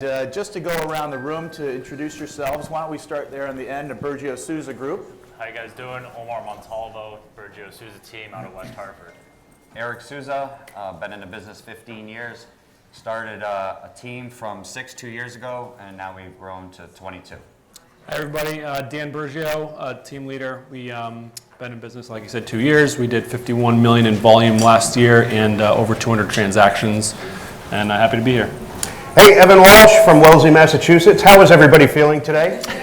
Just to go around the room to introduce yourselves, why don't we start there on the end of Bergio Souza Group. How you guys doing? Omar Montalvo, Bergio Souza team out of West Hartford. Eric Souza, been in the business 15 years. Started a team from 6 2 years ago, and now we've grown to 22. Hi everybody, Dan Bergio, team leader. We been in business, like you said, 2 years. We did 51 million in volume last year and over 200 transactions, and happy to be here. Hey, Evan Walsh from Wellesley, Massachusetts. How is everybody feeling today? Keep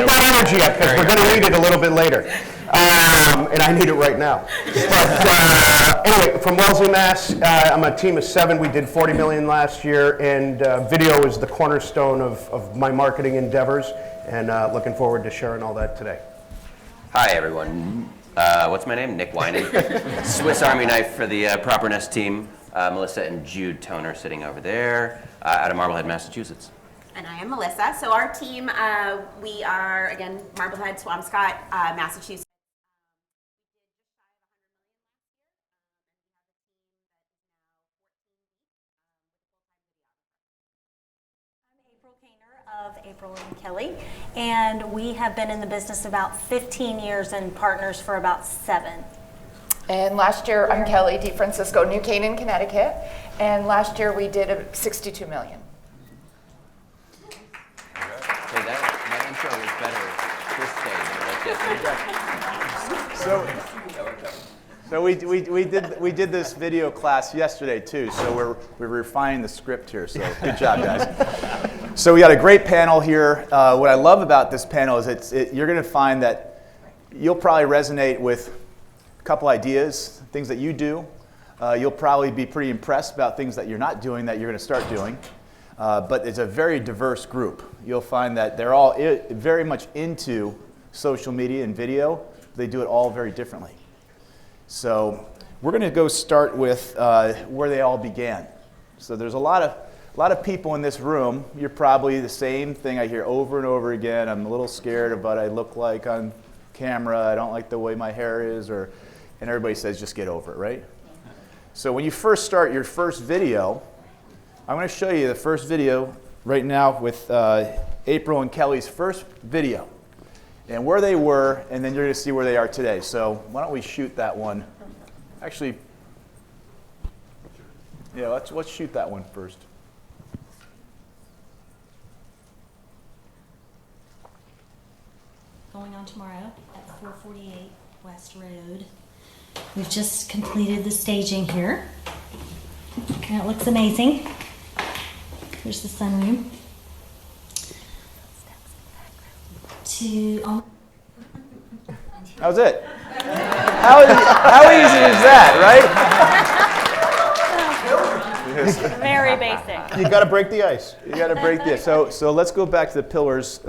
that energy up because we're going to need it a little bit later. And I need it right now. But anyway, from Wellesley, Mass, I'm a team of 7. We did 40 million last year, and video is the cornerstone of my marketing endeavors, and looking forward to sharing all that today. Hi, everyone. What's my name? Nick Winan. Swiss Army knife for the Properness team. Melissa and Jude Toner sitting over there out of Marblehead, Massachusetts. And I am Melissa. So our team, we are, again, Marblehead, Swampscott, Massachusetts. Of April and Kelly, and we have been in the business about 15 years and partners for about 7. And last year, I'm Kelly DeFrancisco, New Canaan, Connecticut, and last year we did 62 million. Hey, that intro was better this day than it was yesterday. So we did this video class yesterday too, so we're refining the script here, so good job, guys. So we got a great panel here. What I love about this panel is you're going to find that you'll probably resonate with a couple ideas, things that you do. You'll probably be pretty impressed about things that you're not doing that you're going to start doing. But it's a very diverse group. You'll find that they're all very much into social media and video. They do it all very differently. So we're going to go start with where they all began. So there's a lot of people in this room. You're probably the same thing I hear over and over again. I'm a little scared of what I look like on camera. I don't like the way my hair is, and everybody says just get over it, right? So when you first start your first video, I'm going to show you the first video right now with April and Kelly's first video, and where they were, and then you're going to see where they are today. So why don't we shoot that one? Actually, yeah, let's shoot that one first. Going on tomorrow at 448 West Road. We've just completed the staging here, and it looks amazing. Here's the sunroom. How's it? How easy is that, right? Very basic. You got to break the ice. You got to break this. So let's go back to the pillars.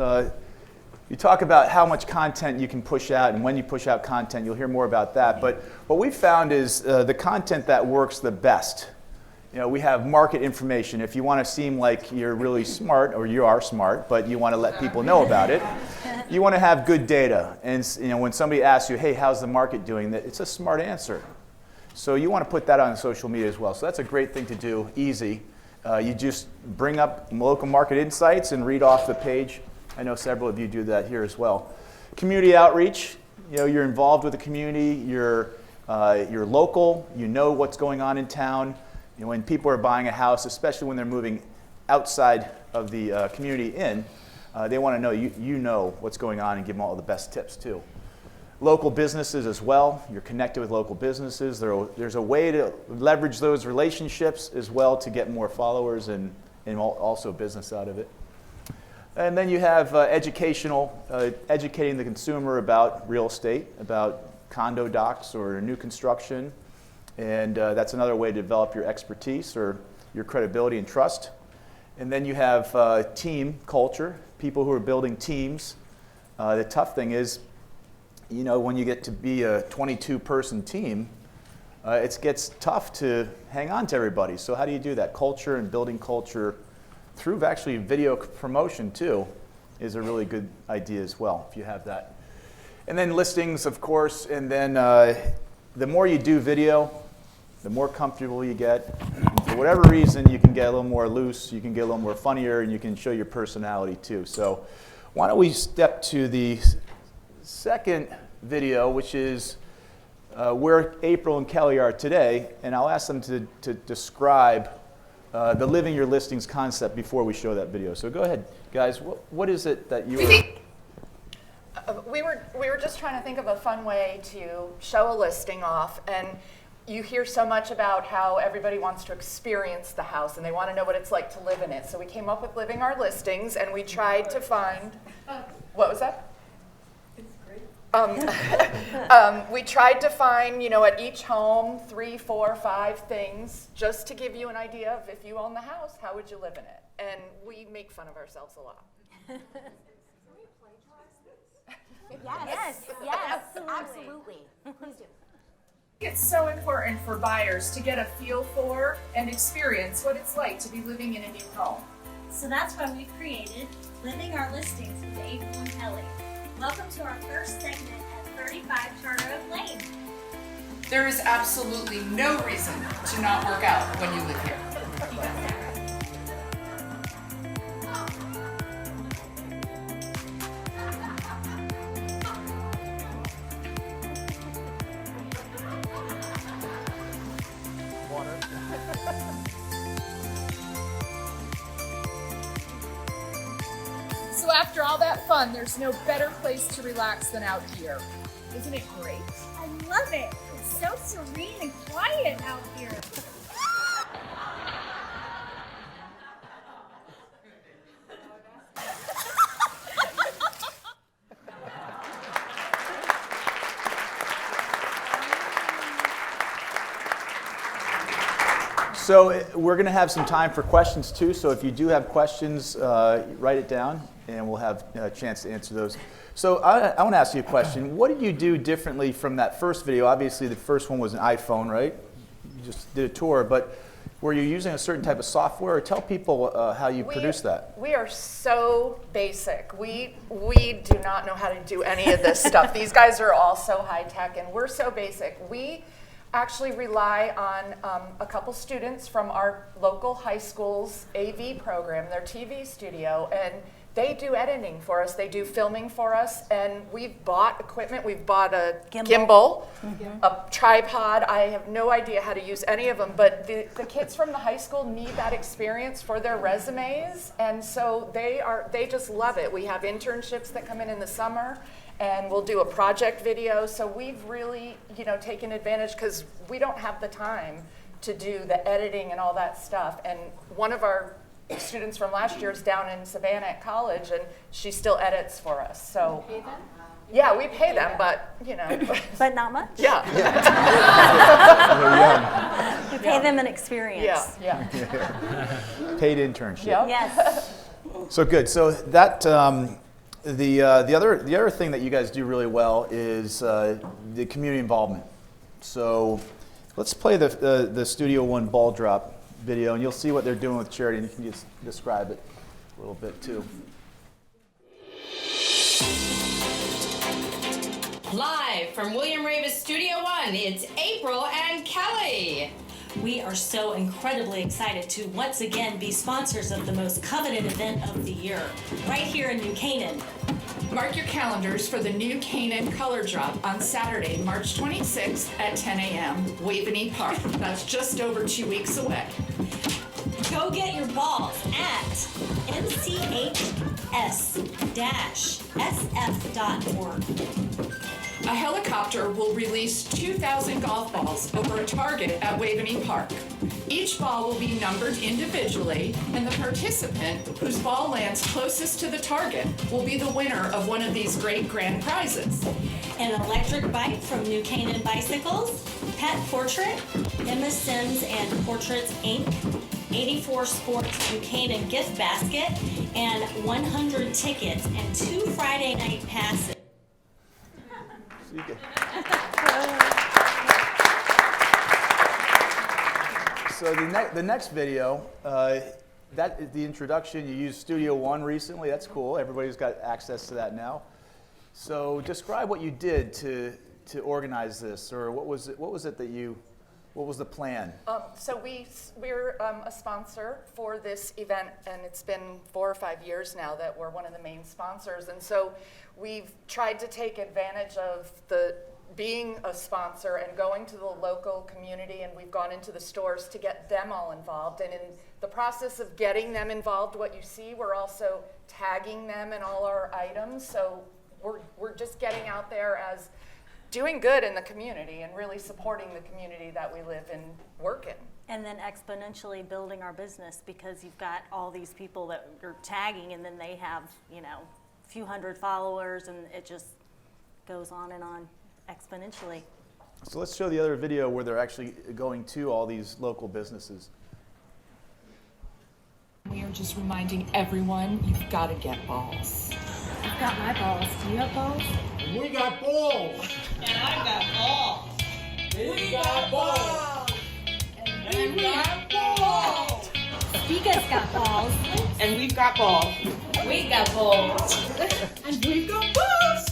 You talk about how much content you can push out, and when you push out content, you'll hear more about that. But what we found is the content that works the best. We have market information. If you want to seem like you're really smart, or you are smart, but you want to let people know about it, you want to have good data. And when somebody asks you, hey, how's the market doing? It's a smart answer. So you want to put that on social media as well. So that's a great thing to do, easy. You just bring up local market insights and read off the page. I know several of you do that here as well. Community outreach. You're involved with the community. You're local. You know what's going on in town. When people are buying a house, especially when they're moving outside of the community they want to know you know what's going on and give them all the best tips too. Local businesses as well. You're connected with local businesses. There's a way to leverage those relationships as well to get more followers and also business out of it. And then you have educating the consumer about real estate, about condo docs or new construction. And that's another way to develop your expertise or your credibility and trust. And then you have team culture, people who are building teams. The tough thing is, when you get to be a 22-person team, it gets tough to hang on to everybody. So how do you do that? Culture and building culture through actually video promotion too is a really good idea as well, if you have that. And then listings, of course, and then the more you do video, the more comfortable you get, for whatever reason, you can get a little more loose, you can get a little more funnier, and you can show your personality too. So why don't we step to the second video, which is where April and Kelly are today, and I'll ask them to describe the Living Your Listings concept before we show that video. So go ahead, guys. What is it that you We were just trying to think of a fun way to show a listing off, and you hear so much about how everybody wants to experience the house and they want to know what it's like to live in it. So we came up with Living Our Listings, and we tried to find, what was that? We tried to find, at each home, 3, 4, 5 things, just to give you an idea of if you own the house, how would you live in it? And we make fun of ourselves a lot. Yes, absolutely. Please do. It's so important for buyers to get a feel for and experience what it's like to be living in a new home. So that's why we've created Living Our Listings with April and Kelly. Welcome to our first segment at 35 Charter Oak Lane. There is absolutely no reason to not work out when you live here. So after all that fun, there's no better place to relax than out here. Isn't it great? I love it. It's so serene and quiet out here. So we're going to have some time for questions too. So if you do have questions, write it down, and we'll have a chance to answer those. So I want to ask you a question. What did you do differently from that first video? Obviously, the first one was an iPhone, right? You just did a tour, but were you using a certain type of software? Or tell people how you produced that. We are so basic. We do not know how to do any of this stuff. These guys are all so high tech, and we're so basic. We actually rely on a couple students from our local high school's AV program, their TV studio, and they do editing for us. They do filming for us, and we've bought equipment. We've bought a gimbal, a tripod. I have no idea how to use any of them, but the kids from the high school need that experience for their resumes, and so they just love it. We have internships that come in the summer, and we'll do a project video. So we've really, taken advantage because we don't have the time to do the editing and all that stuff. And one of our students from last year is down in Savannah at college, and she still edits for us. So, yeah, we pay them, but But not much. Yeah. We pay them an experience. Yeah. Paid internship. Yep. Yes. So good. So that the other thing that you guys do really well is the community involvement. So let's play the Studio One ball drop video, and you'll see what they're doing with charity, and you can just describe it a little bit too. Live from William Raveis Studio One, it's April and Kelly. We are so incredibly excited to once again be sponsors of the most coveted event of the year, right here in New Canaan. Mark your calendars for the New Canaan Color Drop on Saturday, March 26th at 10 a.m., Waveney Park. That's just over 2 weeks away. Go get your balls at nchs-sf.org. A helicopter will release 2,000 golf balls over a target at Waveney Park. Each ball will be numbered individually, and the participant whose ball lands closest to the target will be the winner of one of these great grand prizes. An electric bike from New Canaan Bicycles, pet portrait, Emma Sims and Portraits Inc., 84 Sports New Canaan gift basket, and 100 tickets and 2 Friday night passes. So the next video, that is the introduction. You used Studio One recently. That's cool. Everybody's got access to that now. So describe what you did to organize this, or what was it that you What was the plan? So we're a sponsor for this event, and it's been 4 or 5 years now that we're one of the main sponsors. And so we've tried to take advantage of being a sponsor and going to the local community, and we've gone into the stores to get them all involved. And in the process of getting them involved, what you see, we're also tagging them in all our items. So we're just getting out there as doing good in the community and really supporting the community that we live and work in. And then exponentially building our business, because you've got all these people that are tagging, and then they have, a few hundred followers, and it just goes on and on exponentially. So let's show the other video where they're actually going to all these local businesses. We are just reminding everyone, you've got to get balls. I've got my balls. Do you have balls? We got balls. And I've got balls. We got balls. And we have balls. Vika's got balls. And we've got balls. We got balls. And we've got balls.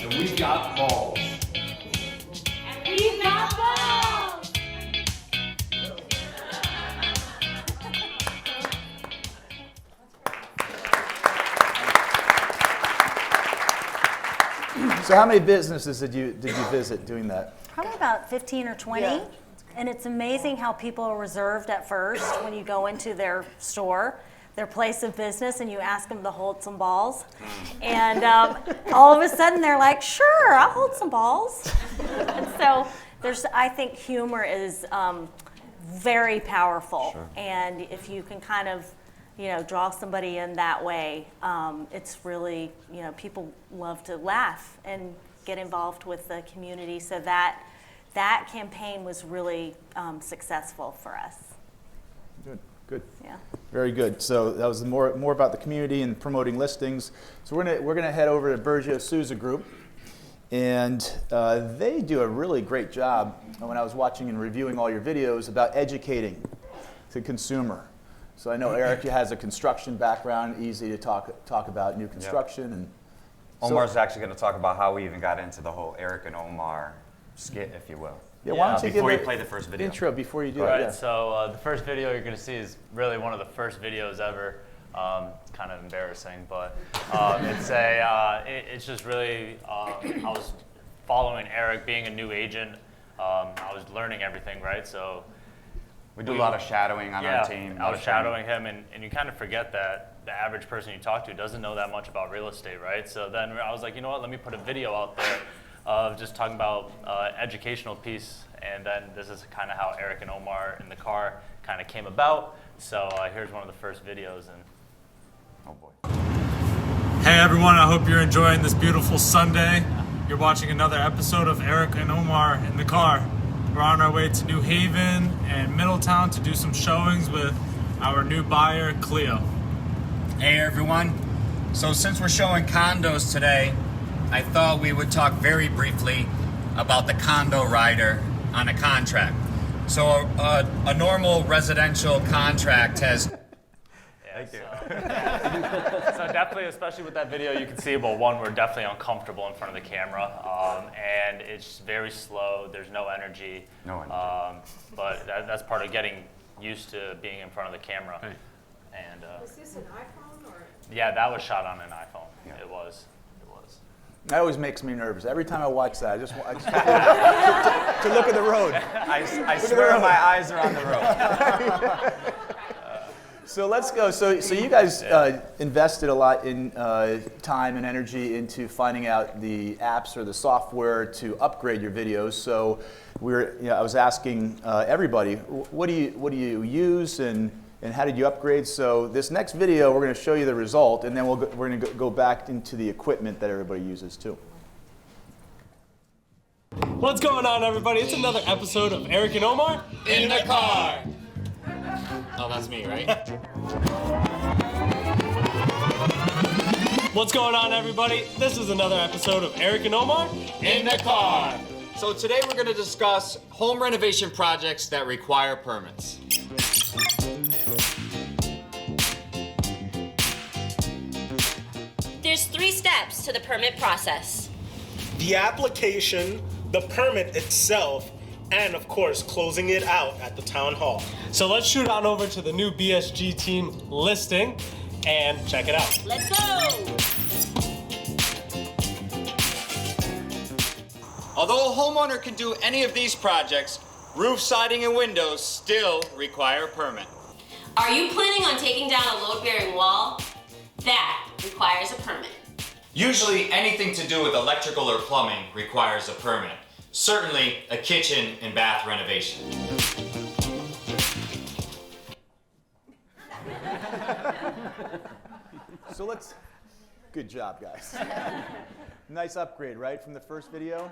And we've got balls. And we've got balls. So how many businesses did you visit doing that? Probably about 15 or 20. Yeah. And it's amazing how people are reserved at first when you go into their store, their place of business, and you ask them to hold some balls. And all of a sudden they're like, sure, I'll hold some balls. And so I think humor is very powerful. Sure. And if you can kind of, draw somebody in that way, it's really, people love to laugh and get involved with the community. So that campaign was really successful for us. Good. Yeah. Very good. So that was more about the community and promoting listings. So we're gonna head over to Bergio Souza Group, and they do a really great job. When I was watching and reviewing all your videos about educating the consumer. So I know Eric has a construction background, easy to talk about new construction. And Omar's actually going to talk about how we even got into the whole Eric and Omar skit, if you will. Yeah, why don't you before give you play the first video. Intro before you do Right, that. Yeah. so the first video you're going to see is really one of the first videos ever. Kind of embarrassing, but it's just really, I was following Eric, being a new agent. I was learning everything, right? So we do a lot of shadowing on our team. I was shadowing him, and you kind of forget that the average person you talk to doesn't know that much about real estate, right? So then I was like, you know what, let me put a video out there of just talking about educational piece, and then this is kind of how Eric and Omar in the car kind of came about. So here's one of the first videos, and oh boy. Hey everyone, I hope you're enjoying this beautiful Sunday. You're watching another episode of Eric and Omar in the car. We're on our way to New Haven and Middletown to do some showings with our new buyer, Cleo. Hey everyone. So since we're showing condos today, I thought we would talk very briefly about the condo rider on a contract. So a normal residential contract has... Thank you. So definitely, especially with that video, you can see, well, one, we're definitely uncomfortable in front of the camera, and it's very slow. There's no energy. No energy. But that's part of getting used to being in front of the camera. Hey. And was this an iPhone or? yeah, that was shot on an iPhone. Yeah. It was. That always makes me nervous. Every time I watch that, I just want to look at the road. I swear my eyes are on the road. So let's go. So you guys invested a lot in time and energy into finding out the apps or the software to upgrade your videos. So I was asking everybody, what do you use and how did you upgrade? So this next video, we're going to show you the result, and then we're going to go back into the equipment that everybody uses too. What's going on, everybody? It's another episode of Eric and Omar in the car. Oh, that's me, right? What's going on, everybody? This is another episode of Eric and Omar In the car. So today we're going to discuss home renovation projects that require permits. There's 3 steps to the permit process. The application, the permit itself, and of course, closing it out at the town hall. So let's shoot on over to the new BSG team listing and check it out. Let's go! Although a homeowner can do any of these projects, roof siding and windows still require a permit. Are you planning on taking down a load-bearing wall? That requires a permit. Usually anything to do with electrical or plumbing requires a permit. Certainly a kitchen and bath renovation. So good job, guys. Nice upgrade, right, from the first video?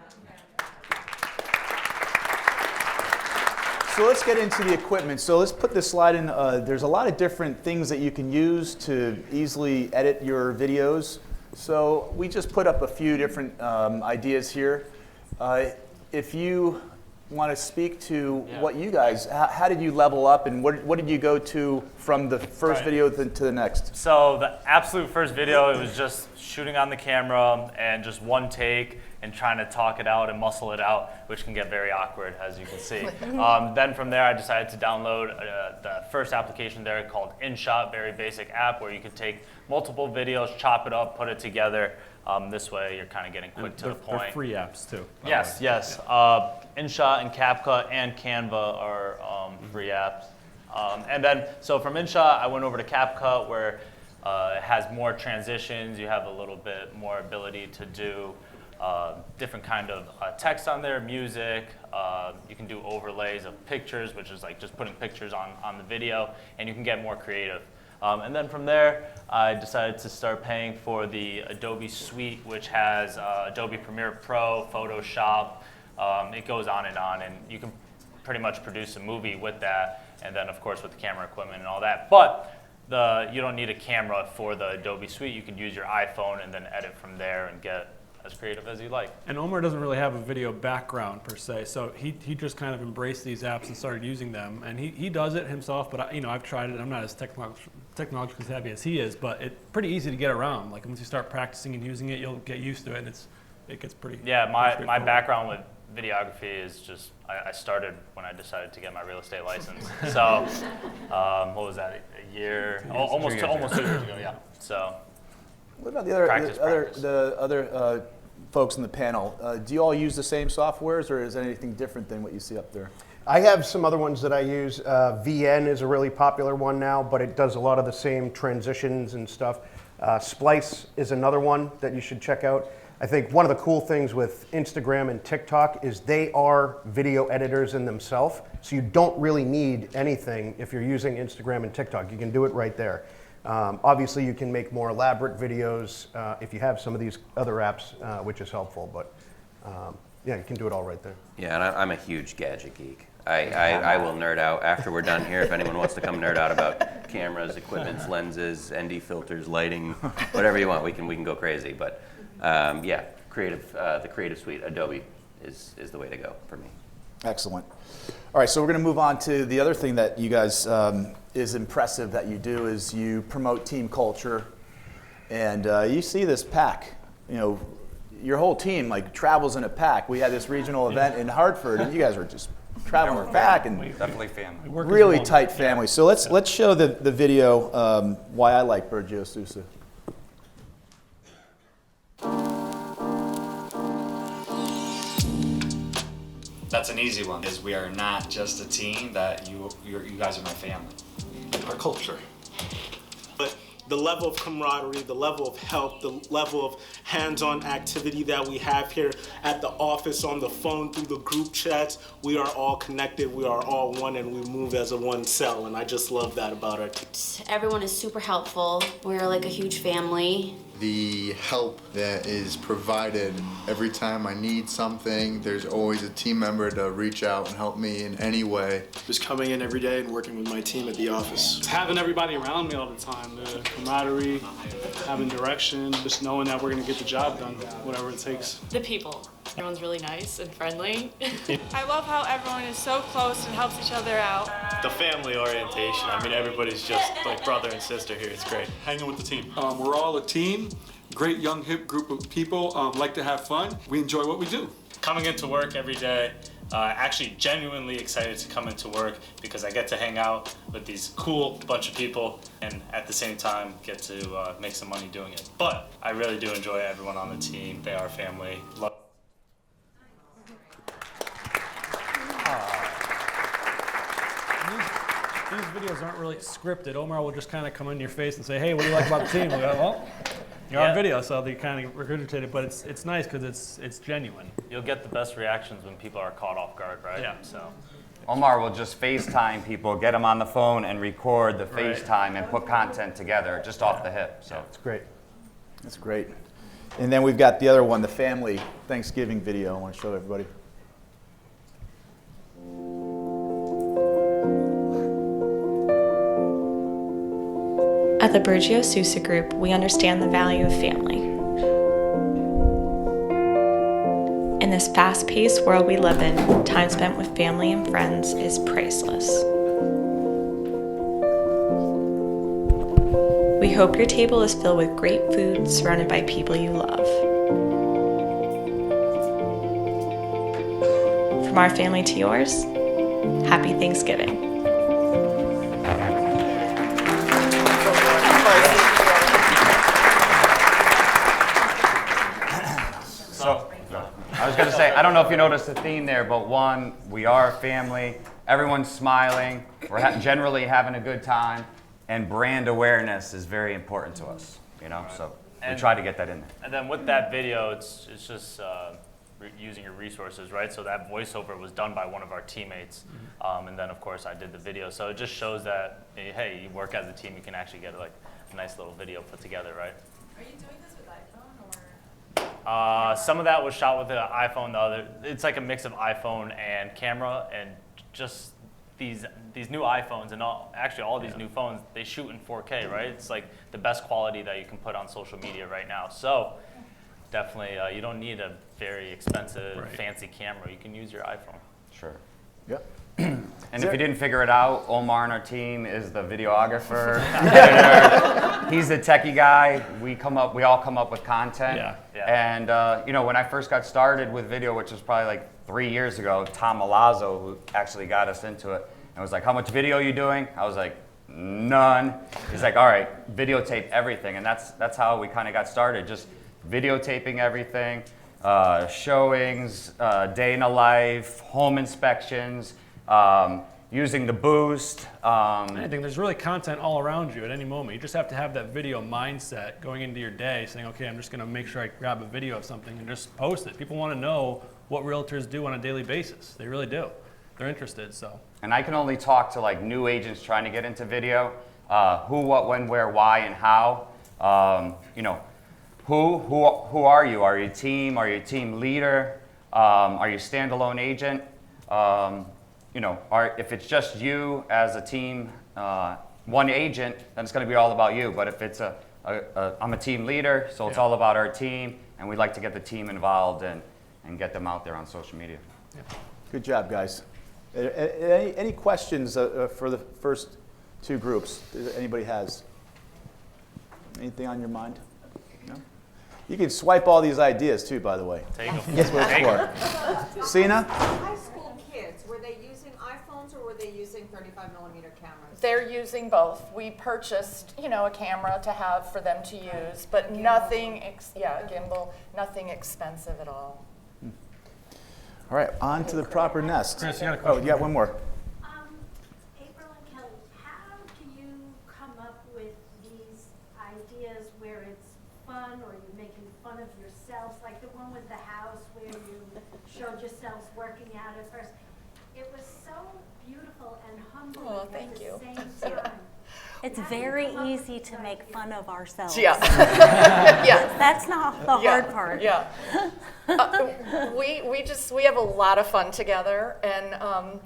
So let's get into the equipment. So let's put this slide in. There's a lot of different things that you can use to easily edit your videos. So we just put up a few different ideas here. If you want to speak to what you guys, how did you level up and what did you go to from the first video to the next? So the absolute first video, it was just shooting on the camera and just one take and trying to talk it out and muscle it out, which can get very awkward, as you can see. Then from there, I decided to download the first application there called InShot, very basic app where you can take multiple videos, chop it up, put it together. This way, you're kind of getting quick to the point. They're free apps too. Yes, yes. InShot and CapCut and Canva are free apps. And then, so from InShot, I went over to CapCut where it has more transitions. You have a little bit more ability to do different kind of text on there, music. You can do overlays of pictures, which is like just putting pictures on the video, and you can get more creative. And then from there, I decided to start paying for the Adobe Suite, which has Adobe Premiere Pro, Photoshop. It goes on, and you can pretty much produce a movie with that, and then of course with the camera equipment and all that. But you don't need a camera for the Adobe Suite. You can use your iPhone and then edit from there and get as creative as you like. And Omar doesn't really have a video background per se, so he just kind of embraced these apps and started using them. And he does it himself, but I've tried it. I'm not as technologically savvy as he is, but it's pretty easy to get around. Like once you start practicing and using it, you'll get used to it, and it gets pretty. Yeah, my background with videography is just I started when I decided to get my real estate license. So what was that? A year? Almost 2 years ago. Yeah. So. What about the other folks in the panel? Do you all use the same softwares, or is there anything different than what you see up there? I have some other ones that I use. VN is a really popular one now, but it does a lot of the same transitions and stuff. Splice is another one that you should check out. I think one of the cool things with Instagram and TikTok is they are video editors in themselves, so you don't really need anything if you're using Instagram and TikTok. You can do it right there. Obviously, you can make more elaborate videos if you have some of these other apps, which is helpful, but yeah, you can do it all right there. Yeah, and I'm a huge gadget geek. I will nerd out after we're done here if anyone wants to come nerd out about cameras, equipments, lenses, ND filters, lighting, whatever you want. We can go crazy. But yeah, the Creative Suite, Adobe is the way to go for me. Excellent. All right, so we're going to move on to the other thing that you guys is impressive that you do is you promote team culture, and you see this pack. You know, your whole team like travels in a pack. We had this regional event in Hartford, and you guys were just traveling in a pack and definitely family. Really tight family. So let's show the video why I like Bergio Sousa. That's an easy one, is we are not just a team, that you guys are my family. Our culture. But the level of camaraderie, the level of help, the level of hands-on activity that we have here at the office, on the phone, through the group chats, we are all connected, we are all one, and we move as a one cell, and I just love that about our team. Everyone is super helpful. We're like a huge family. The help that is provided every time I need something, there's always a team member to reach out and help me in any way. Just coming in every day and working with my team at the office. Having everybody around me all the time, the camaraderie, having direction, just knowing that we're going to get the job done, whatever it takes. The people. Everyone's really nice and friendly. I love how everyone is so close and helps each other out. The family orientation. I mean, everybody's just like brother and sister here. It's great. Hanging with the team. We're all a team. Great young hip group of people, like to have fun. We enjoy what we do. Coming into work every day actually genuinely excited to come into work because I get to hang out with these cool bunch of people and at the same time get to make some money doing it. But I really do enjoy everyone on the team. They are family. These videos aren't really scripted. Omar will just kind of come in your face and say, hey, what do you like about the team? We'll go, well, you're on video, so they kind of regurgitate it, but it's nice because it's genuine. You'll get the best reactions when people are caught off guard, right? Yeah. So. Omar will just FaceTime people, get them on the phone, and record the FaceTime and put content together just off the hip. So it's great. That's great. And then we've got the other one, the family Thanksgiving video. I want to show everybody. At the Bergio Sousa Group, we understand the value of family. In this fast-paced world we live in, time spent with family and friends is priceless. We hope your table is filled with great food surrounded by people you love. From our family to yours, happy Thanksgiving. So, I was going to say, I don't know if you noticed the theme there, but one, we are a family, everyone's smiling, we're generally having a good time, and brand awareness is very important to us, you know, so we try to get that in there. And then with that video, it's just using your resources, right? So that voiceover was done by one of our teammates, and then of course I did the video. So it just shows that, hey, you work as a team, you can actually get like a nice little video put together, right? Are you doing this with iPhone or? Some of that was shot with the iPhone. The other, it's like a mix of iPhone and camera, and just these new iPhones and all these new phones, they shoot in 4K, right? It's like the best quality that you can put on social media right now. So definitely, you don't need a very expensive, fancy camera. You can use your iPhone. Sure. Yep. And if you didn't figure it out, Omar on our team is the videographer, editor. He's the techie guy. We all come up with content. And you know, when I first got started with video, which was probably like 3 years ago, Tom Malazzo, who actually got us into it, and was like, "How much video are you doing?" I was like, "None." He's like, "All right, videotape everything," and that's how we kind of got started, just videotaping everything, showings, day in a life, home inspections. Using the boost. Anything, there's really content all around you at any moment. You just have to have that video mindset going into your day, saying, okay, I'm just going to make sure I grab a video of something and just post it. People want to know what realtors do on a daily basis. They really do. They're interested, so. And I can only talk to like new agents trying to get into video. Who, what, when, where, why, and how. You know, who are you? Are you a team? Are you a team leader? Are you a standalone agent? You know, if it's just you as a team, one agent, then it's going to be all about you. But if it's I'm a team leader, so it's all about our team, and we'd like to get the team involved and get them out there on social media. Yeah. Good job, guys. Any questions for the first two groups that anybody has? Anything on your mind? No? You can swipe all these ideas too, by the way. Take them. That's what it's for. Sina? High school kids, were they using iPhones or were they using 35mm cameras? They're using both. We purchased, you know, a camera to have for them to use, but nothing, gimbal, nothing expensive at all. All right, on to the proper nest. Chris, you got a question? Oh, you got one more. April and Kelly, how do you come up with these ideas where it's fun or you're making fun of yourselves, like the one with the house where you showed yourselves working out at first? It was so beautiful and humbling at the same time. It's very easy to make fun of ourselves. Yeah. Yeah. That's not the hard part. Yeah. We have a lot of fun together, and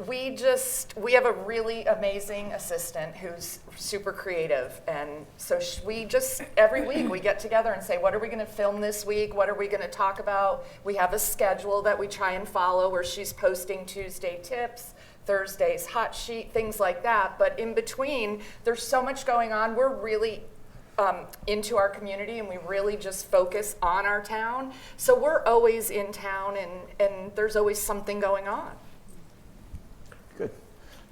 we have a really amazing assistant who's super creative, and so we just every week we get together and say, what are we going to film this week? What are we going to talk about? We have a schedule that we try and follow where she's posting Tuesday tips, Thursday's hot sheet, things like that. But in between, there's so much going on. We're really into our community, and we really just focus on our town. So we're always in town, and there's always something going on. Good.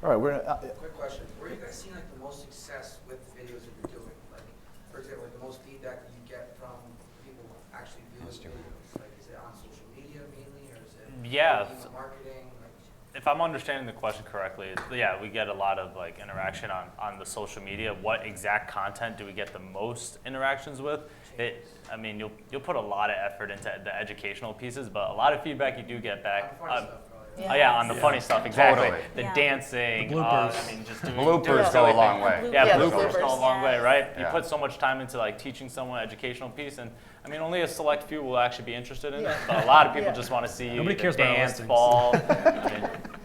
All right, we're gonna. Quick question: where are you guys seeing like the most success with the videos that you're doing? Like, for example, like the most feedback that you get from people who actually view the videos. Like, is it on social media mainly, or is it email marketing? Like, if I'm understanding the question correctly, yeah, we get a lot of like interaction on the social media. What exact content do we get the most interactions with? I mean, you'll put a lot of effort into the educational pieces, but a lot of feedback you do get back. On the funny stuff, exactly. Totally. The dancing, The bloopers. I mean, just doing Bloopers go a long way. Yeah, bloopers go a long way, right? You put so much time into like teaching someone an educational piece, and I mean, only a select few will actually be interested in it, but a lot of people just want to see you Nobody cares about dance, listings. fall.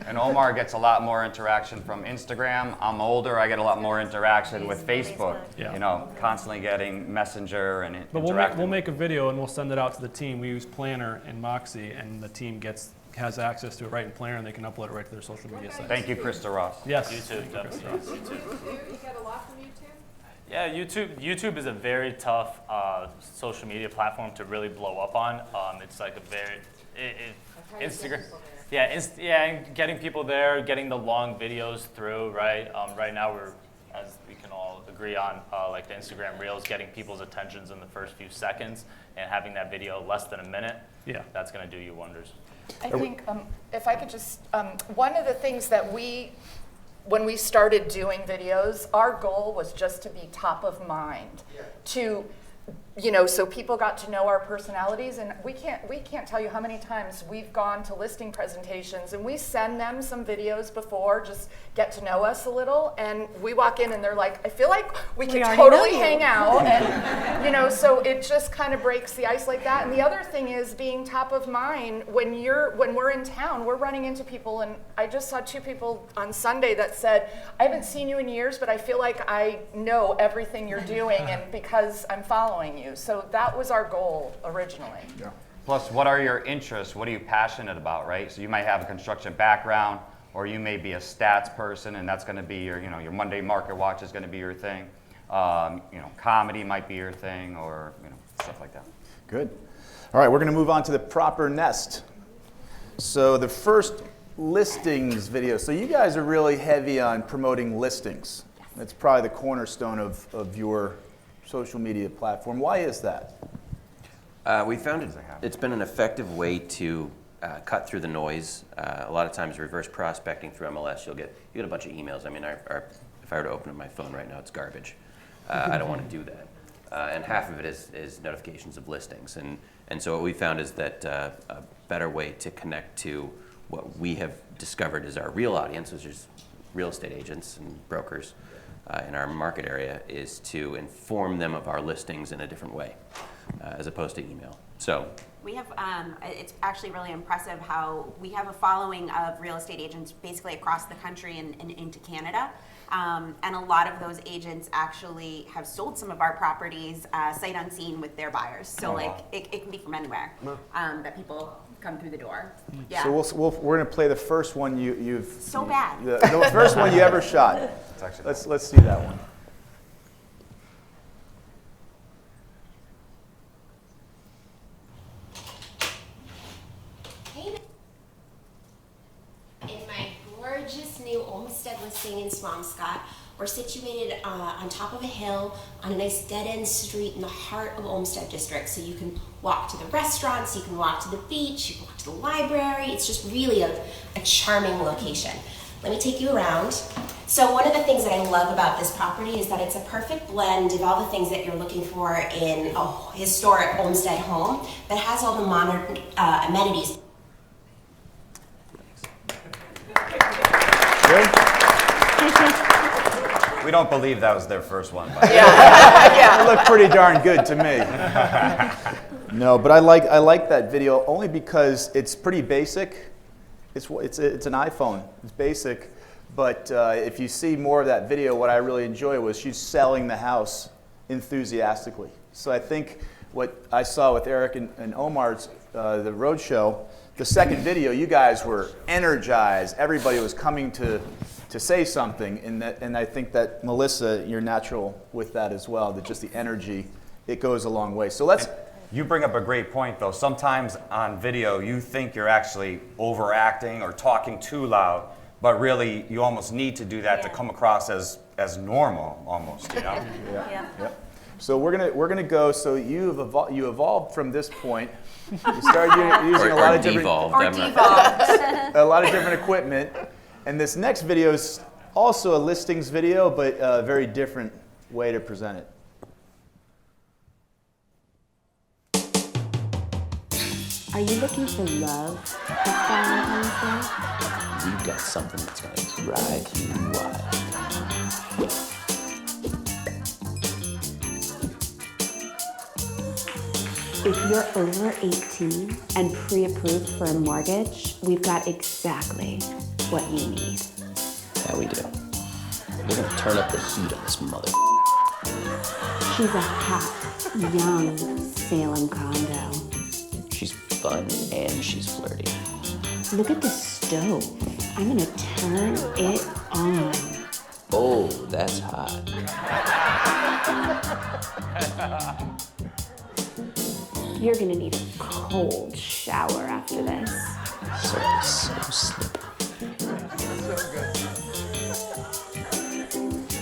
And Omar gets a lot more interaction from Instagram. I'm older, I get a lot more interaction with Facebook. Yeah. You know, constantly getting Messenger and But interacting. we'll make a video and we'll send it out to the team. We use Planner and Moxie, and the team has access to it right in Planner, and they can upload it right to their social media sites. Thank you, Krista Ross. Yes. YouTube, definitely. You get a lot from YouTube? Yeah, YouTube is a very tough social media platform to really blow up on. It's like a very Instagram. And getting people there, getting the long videos through, right? Right now we're, as we can all agree on, like the Instagram Reels, getting people's attentions in the first few seconds and having that video less than a minute. Yeah, that's going to do you wonders. I think if I could just, one of the things that when we started doing videos, our goal was just to be top of mind, to, so people got to know our personalities, and we can't tell you how many times we've gone to listing presentations and we send them some videos before, just get to know us a little, and we walk in and they're like, I feel like we could totally hang out, and so it just kind of breaks the ice like that. And the other thing is being top of mind when we're in town, we're running into people, and I just saw 2 people on Sunday that said, I haven't seen you in years, but I feel like I know everything you're doing, and because I'm following you. So that was our goal originally. Yeah. Plus, what are your interests? What are you passionate about, right? So you might have a construction background, or you may be a stats person, and that's going to be your Monday Market Watch is going to be your thing. Comedy might be your thing, or stuff like that. Good. All right, we're going to move on to the proper nest. So the first listings video. So you guys are really heavy on promoting listings. That's probably the cornerstone of your social media platform. Why is that? We found it's been an effective way to cut through the noise. A lot of times reverse prospecting through MLS, you get a bunch of emails. I mean, if I were to open up my phone right now, it's garbage. I don't want to do that. And half of it is notifications of listings. And so what we found is that a better way to connect to what we have discovered is our real audience, which is real estate agents and brokers in our market area, is to inform them of our listings in a different way, as opposed to email. So we have, it's actually really impressive how we have a following of real estate agents basically across the country and into Canada. And a lot of those agents actually have sold some of our properties sight unseen with their buyers. So it can be from anywhere that people come through the door. Yeah. So we're going to play the first one you've... So bad. The first one you ever shot. Let's see that one. In my gorgeous new Olmsted listing in Swampscott, we're situated on top of a hill on a nice dead-end street in the heart of Olmsted District. So you can walk to the restaurants, you can walk to the beach, you can walk to the library. It's just really a charming location. Let me take you around. So one of the things that I love about this property is that it's a perfect blend of all the things that you're looking for in a historic Olmsted home that has all the modern amenities. We don't believe that was their first one. It looked pretty darn good to me. No, but I like that video only because it's pretty basic. It's an iPhone. It's basic, but if you see more of that video, what I really enjoy was she's selling the house enthusiastically. So I think what I saw with Eric and Omar's the roadshow, the second video, you guys were energized. Everybody was coming to to say something, and I think that Melissa, you're natural with that as well. That just the energy, it goes a long way. So let's. You bring up a great point, though. Sometimes on video, you think you're actually overacting or talking too loud, but really, you almost need to do that to come across as normal, almost. You know? Yeah. So we're gonna go. So you evolved from this point. You started using a lot of different a lot of different equipment, and this next video is also a listings video, but a very different way to present it. Are you looking for love this Valentine's Day? We've got something that's going to drive you wild. If you're over 18 and pre-approved for a mortgage, we've got exactly what you need. Yeah, we do. We're going to turn up the heat on this mother. She's a hot, young Salem condo. She's fun and she's flirty. Look at the stove. I'm gonna turn it on. Oh, that's hot. You're gonna need a cold shower after this. So slippery.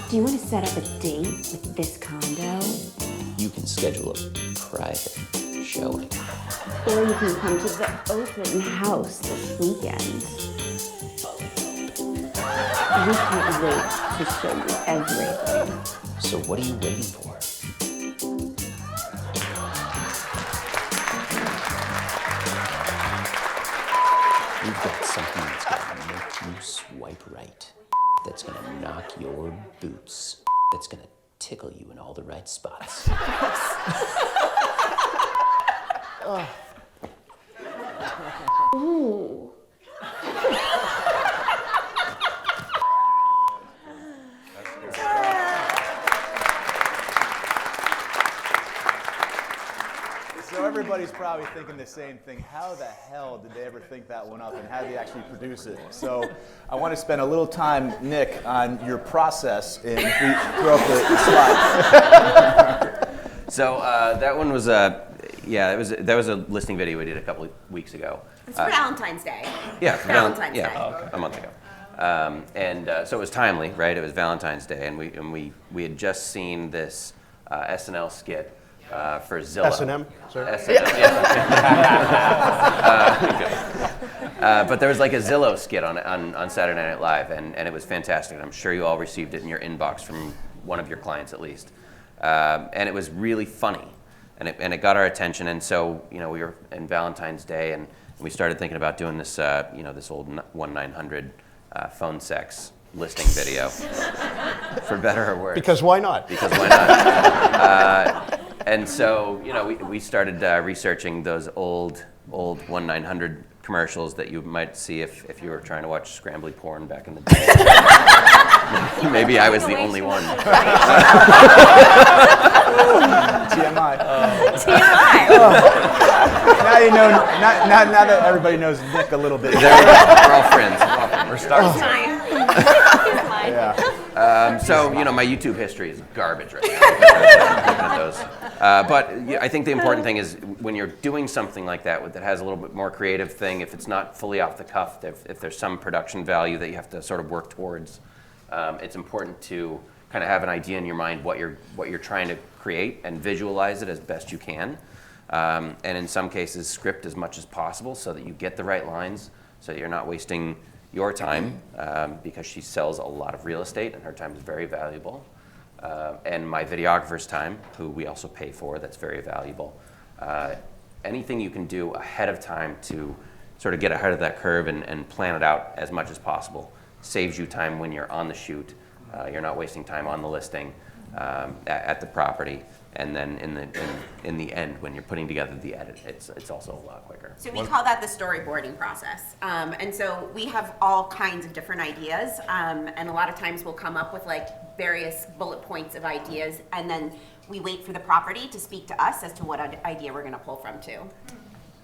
Do you want to set up a date with this condo? You can schedule a private showing. Or you can come to the open house this weekend. We can't wait to show you everything. So what are you waiting for? We've got something that's gonna make you swipe right. That's gonna knock your boots. That's gonna tickle you in all the right spots. Ooh. So everybody's probably thinking the same thing. How the hell did they ever think that one up, and how did they actually produce it? So I want to spend a little time, Nick, on your process, and if we throw up the slide. So that one was that was a listing video we did a couple of weeks ago. It's for Valentine's Day. Yeah, for Valentine's Day. A month ago. So it was timely, right? It was Valentine's Day, and we had just seen this SNL skit for Zillow. S&M? Sorry. S&M, yeah. But there was like a Zillow skit on Saturday Night Live, and it was fantastic. I'm sure you all received it in your inbox from one of your clients at least. And it was really funny, and it got our attention. And so we were in Valentine's Day, and we started thinking about doing this this old 1-900 phone sex listing video, for better or worse. Because why not? Because why not? And so we started researching those old 1-900 commercials that you might see if you were trying to watch scrambly porn back in the day. Maybe I was the only one. TMI. TMI. Now you know. Now that everybody knows Nick a little bit. We're all friends. We're starting. Yeah. So my YouTube history is garbage right now. Looking at those. But I think the important thing is when you're doing something like that that has a little bit more creative thing, if it's not fully off the cuff, if there's some production value that you have to sort of work towards, it's important to kind of have an idea in your mind what you're trying to create and visualize it as best you can. And in some cases, script as much as possible so that you get the right lines, so that you're not wasting your time, because she sells a lot of real estate and her time is very valuable. And my videographer's time, who we also pay for, that's very valuable. Anything you can do ahead of time to sort of get ahead of that curve and plan it out as much as possible saves you time when you're on the shoot. You're not wasting time on the listing, at the property, and then in the end when you're putting together the edit, it's also a lot quicker. So we call that the storyboarding process. And so we have all kinds of different ideas, and a lot of times we'll come up with like various bullet points of ideas, and then we wait for the property to speak to us as to what idea we're going to pull from too.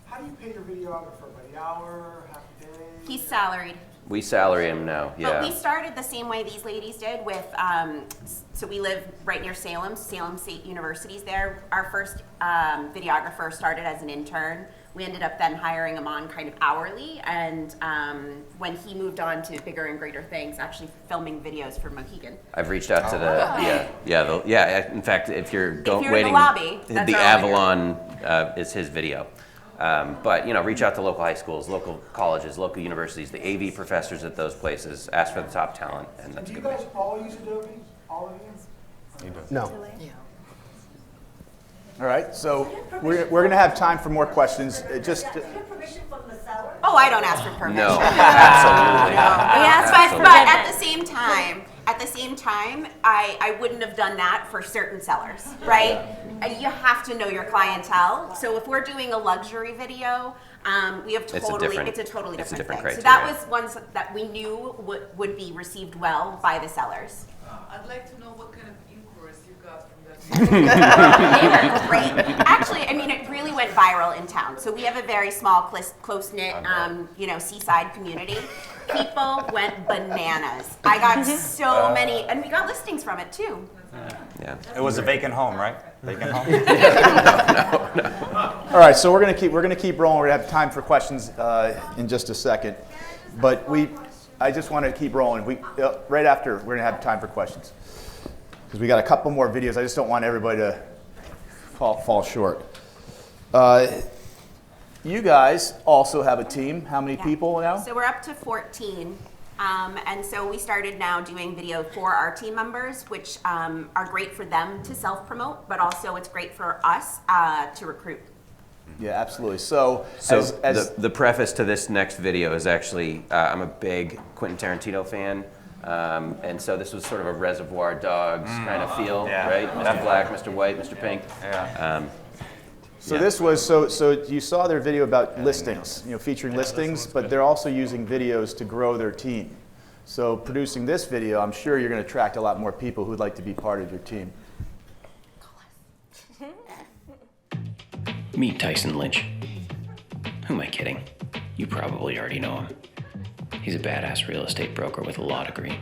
How do you pay your videographer? By the hour, half a day? He's salaried. We salary them now, yeah. But we started the same way these ladies did with, so we live right near Salem State University's there. Our first videographer started as an intern. We ended up then hiring him on kind of hourly, and when he moved on to bigger and greater things, actually filming videos for Mohegan. I've reached out to the, in fact, if you're you're waiting, in the lobby, the that's our Avalon is his video. But, reach out to local high schools, local colleges, local universities, the AV professors at those places, ask for the top talent, and that's Do you good. guys all use Adobe? All of you? No. All right, so we're going to have time for more questions. Oh, I don't ask for permission. No, absolutely. Yes, but at the same time, I wouldn't have done that for certain sellers, right? And you have to know your clientele. So if we're doing a luxury video, we have it's a totally different thing. criteria. So that was ones that we knew would be received well by the sellers. I'd like to know what kind of inquiries you got from that. They were great. Actually, it really went viral in town. So we have a very small, close-knit, seaside community. People went bananas. I got so many, and we got listings from it too. Yeah. It was a vacant home, right? Vacant home. No. All right, so we're gonna keep rolling. We're gonna have time for questions in just a second, but I just want to keep rolling. Right after we're gonna have time for questions because we got a couple more videos. I just don't want everybody to fall short. You guys also have a team. How many people now? So we're up to 14. And so we started now doing video for our team members, which are great for them to self-promote, but also it's great for us to recruit. Yeah, absolutely. So the preface to this next video is actually, I'm a big Quentin Tarantino fan. And so this was sort of a Reservoir Dogs kind of feel, right? Mr. Black, Mr. White, Mr. Pink. This was so you saw their video about listings, featuring listings, but they're also using videos to grow their team. So producing this video, I'm sure you're going to attract a lot more people who'd like to be part of your team. Meet Tyson Lynch. Who am I kidding? You probably already know him. He's a badass real estate broker with a law degree.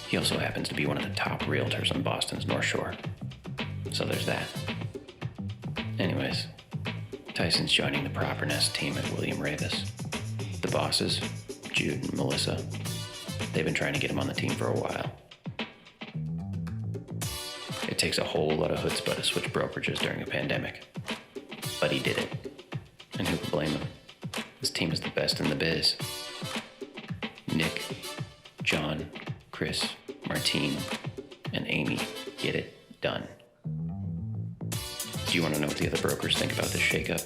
He also happens to be one of the top realtors on Boston's North Shore. So there's that. Anyways, Tyson's joining the Proper Nest team at William Raveis. The bosses, Jude and Melissa, they've been trying to get him on the team for a while. It takes a whole lot of chutzpah to switch brokerages during a pandemic. But he did it. And who could blame him? His team is the best in the biz. Nick, John, Chris, Martine, and Amy get it done. Do you want to know what the other brokers think about this shakeup?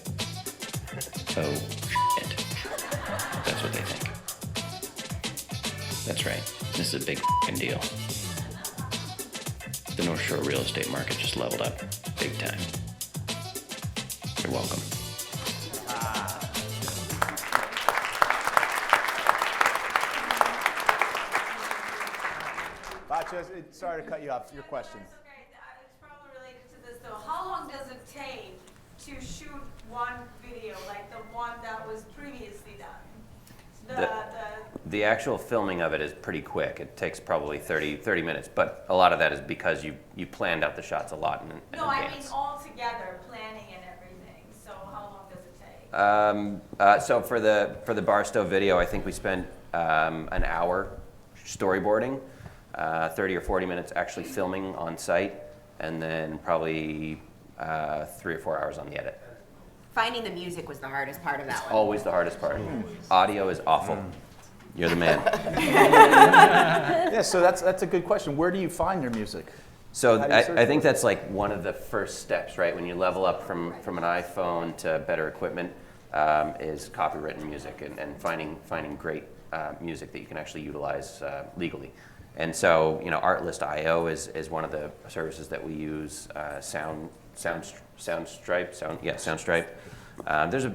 Oh, shit. That's what they think. That's right. This is a big deal. The North Shore real estate market just leveled up big time. You're welcome. Bacha, sorry to cut you off. Your question. It's probably related to this though. How long does it take to shoot one video, like the one that was previously done? The actual filming of it is pretty quick. It takes probably 30 minutes, but a lot of that is because you planned out the shots a lot in advance. I mean all together, planning and everything. So how long does it take? So for the Barstow video, I think we spent an hour storyboarding, 30 or 40 minutes actually filming on site, and then probably 3 or 4 hours on the edit. Finding the music was the hardest part of that one. Always the hardest part. Audio is awful. You're the man. Yeah, so that's a good question. Where do you find your music? So I think that's like one of the first steps, right? When you level up from an iPhone to better equipment, is copywritten music and finding great music that you can actually utilize legally. And so, Artlist.io is one of the services that we use. Soundstripe.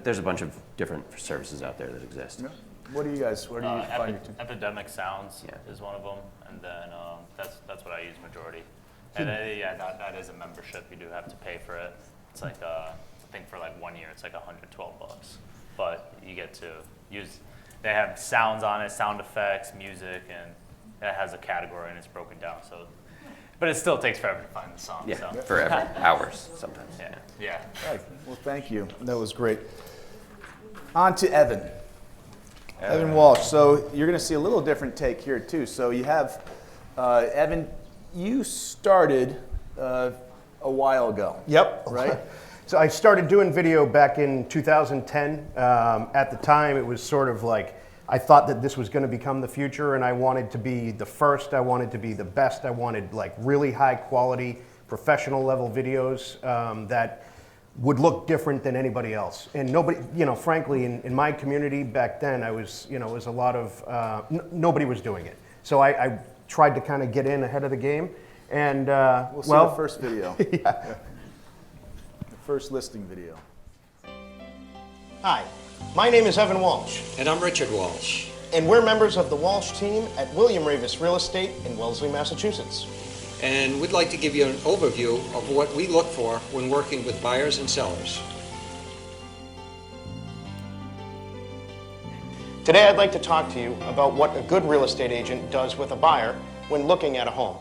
There's a bunch of different services out there that exist. Yeah. Where do you find your team? Epidemic Sounds is one of them, and then that's what I use majority. And then, that is a membership. You do have to pay for it. It's like I think for like 1 year, it's like $112, but you get to use. they have sounds on it, sound effects, music, and it has a category and it's broken down. So, but it still takes forever to find the song. Yeah, so. forever, hours sometimes. Yeah. Right. Well, thank you. That was great. On to Evan. Evan Walsh. So you're going to see a little different take here too. So you have Evan. You started a while ago. Yep. Right. So I started doing video back in 2010. At the time, it was sort of like I thought that this was going to become the future, and I wanted to be the first. I wanted to be the best. I wanted like really high quality, professional level videos that would look different than anybody else. And nobody, frankly, in my community back then, I was, it was a lot of, nobody was doing it. So I tried to kind of get in ahead of the game. And we'll see the first video. Yeah. The first listing video. Hi, my name is Evan Walsh. And I'm Richard Walsh. And we're members of the Walsh team at William Raveis Real Estate in Wellesley, Massachusetts. And we'd like to give you an overview of what we look for when working with buyers and sellers. Today I'd like to talk to you about what a good real estate agent does with a buyer when looking at a home.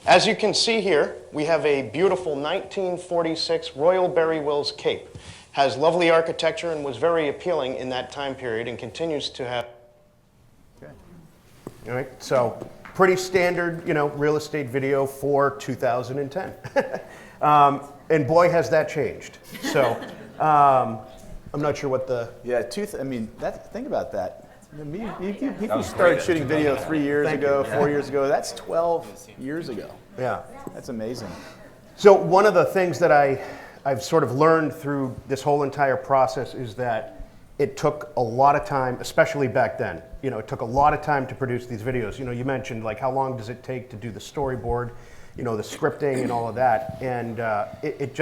As you can see here, we have a beautiful 1946 Royal Barry Wills cape. Has lovely architecture and was very appealing in that time period and continues to have. Okay. All right, so pretty standard, real estate video for 2010. And boy, has that changed. So I'm not sure what the... Yeah, think about that. People started shooting video 3 years ago, 4 years ago. That's 12 years ago. Yeah. That's amazing. So one of the things that I've sort of learned through this whole entire process is that it took a lot of time, especially back then. It took a lot of time to produce these videos. You mentioned like how long does it take to do the storyboard, the scripting and all of that. And it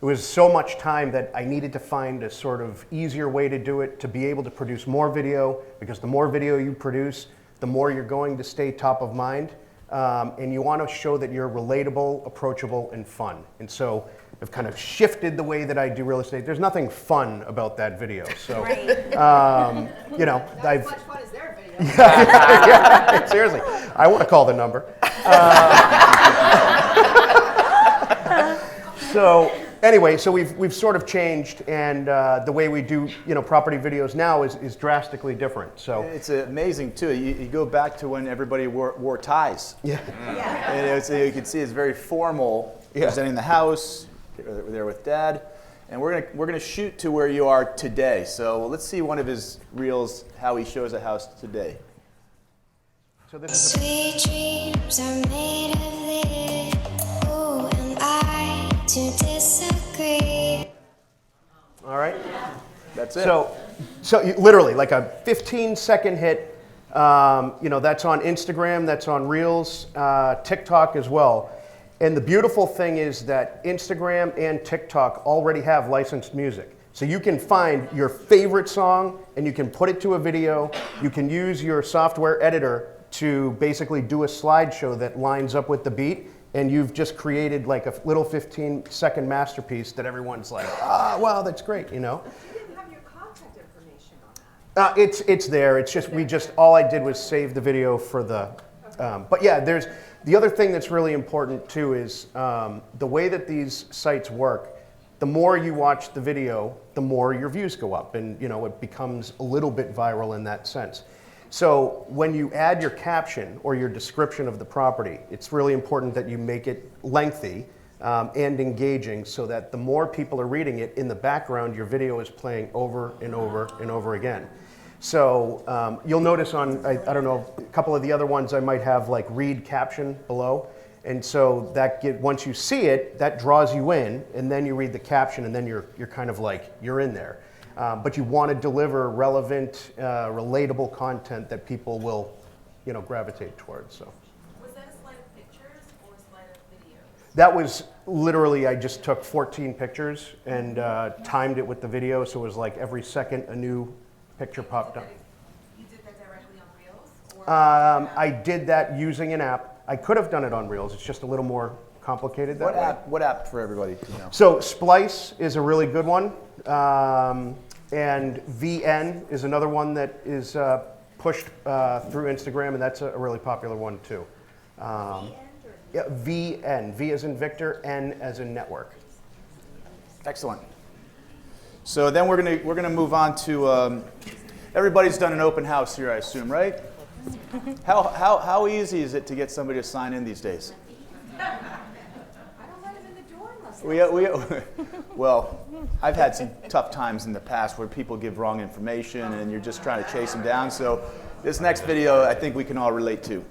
was so much time that I needed to find a sort of easier way to do it, to be able to produce more video, because the more video you produce, the more you're going to stay top of mind. And you want to show that you're relatable, approachable, and fun. And so I've kind of shifted the way that I do real estate. There's nothing fun about that video. So, Right. I've... much fun as their video. Yeah, seriously, I want to call the number. So anyway, so we've sort of changed, and the way we do property videos now is drastically different. So it's amazing too. You go back to when everybody wore ties. Yeah. And you can see it's very formal, presenting the house. There with Dad, and we're gonna shoot to where you are today. So let's see one of his reels, how he shows a house today. So this is Sweet dreams are made of this. Who am I to disagree? all right. That's it. So literally like a 15-second hit. That's on Instagram. That's on Reels, TikTok as well. And the beautiful thing is that Instagram and TikTok already have licensed music. So you can find your favorite song and you can put it to a video. You can use your software editor to basically do a slideshow that lines up with the beat. And you've just created like a little 15-second masterpiece that everyone's like, wow, that's great, You didn't have your contact information on that. It's there. It's just all I did was save the video for the. But yeah, there's the other thing that's really important too is the way that these sites work. The more you watch the video, the more your views go up, and it becomes a little bit viral in that sense. So when you add your caption or your description of the property, it's really important that you make it lengthy and engaging, so that the more people are reading it, in the background your video is playing over and over and over again. So you'll notice on, I don't know, a couple of the other ones I might have like read caption below. And so once you see it, that draws you in, and then you read the caption, and then you're kind of like, you're in there. But you want to deliver relevant, relatable content that people will, gravitate towards. So. Was that a slide of pictures or a slide of videos? That was literally, I just took 14 pictures and timed it with the video, so it was like every second a new picture popped up. You did that directly on Reels? I did that using an app. I could have done it on Reels. It's just a little more complicated that way. What app for everybody to know? So Splice is a really good one. and VN is another one that is pushed through Instagram, and that's a really popular one too. Yeah, VN. V as in Victor, N as in network. Excellent. So then we're gonna move on to everybody's done an open house here, I assume, right? How easy is it to get somebody to sign in these days? Well, I've had some tough times in the past where people give wrong information and you're just trying to chase them down. So this next video, I think we can all relate to.